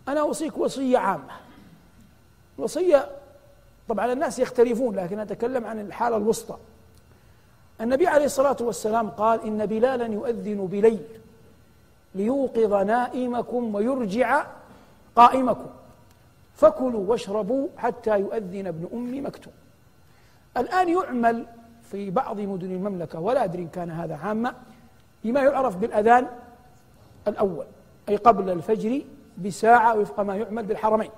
أنا أوصيك وصية عامة. وصية طبعا الناس يختلفون، لكن أتكلم عن الحالة الوسطى. النبي عليه الصلاة والسلام قال: إن بلالا يؤذن بليل ليوقظ نائمكم ويرجع قائمكم، فكلوا واشربوا حتى يؤذن ابن أم مكتوم. الآن يعمل في بعض مدن المملكة، ولا أدري إن كان هذا عامة، بما يعرف بالأذان الأول، أي قبل الفجر بساعة، وفق ما يعمل بالحرمين.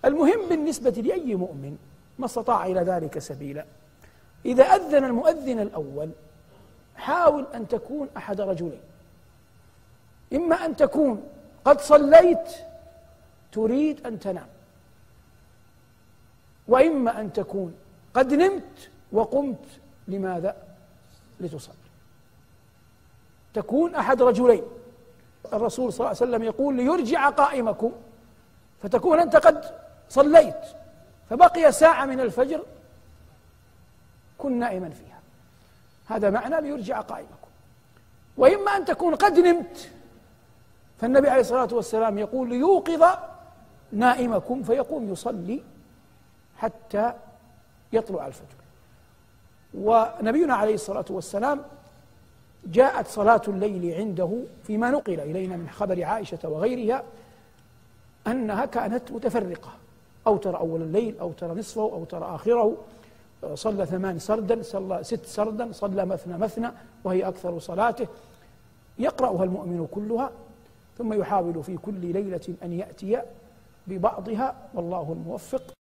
المهم بالنسبة لأي مؤمن ما استطاع إلى ذلك سبيلا، إذا أذن المؤذن الأول حاول أن تكون أحد رجلين: إما أن تكون قد صليت تريد أن تنام، وإما أن تكون قد نمت وقمت. لماذا؟ لتصلي. تكون أحد رجلين. الرسول صلى الله عليه وسلم يقول: ليرجع قائمكم، فتكون أنت قد صليت فبقي ساعة من الفجر كن نائما فيها، هذا معنى ليرجع قائمكم. وإما أن تكون قد نمت، فالنبي عليه الصلاة والسلام يقول: ليوقظ نائمكم، فيقوم يصلي حتى يطلع الفجر. ونبينا عليه الصلاة والسلام جاءت صلاة الليل عنده فيما نقل إلينا من خبر عائشة وغيرها أنها كانت متفرقة، أوتر أول الليل، أوتر نصفه، أوتر آخره، صلى 8 سردا، صلى 6 سردا، صلى مثنى مثنى، وهي أكثر صلاته، يقرأها المؤمن كلها، ثم يحاول في كل ليلة أن يأتي ببعضها، والله الموفق.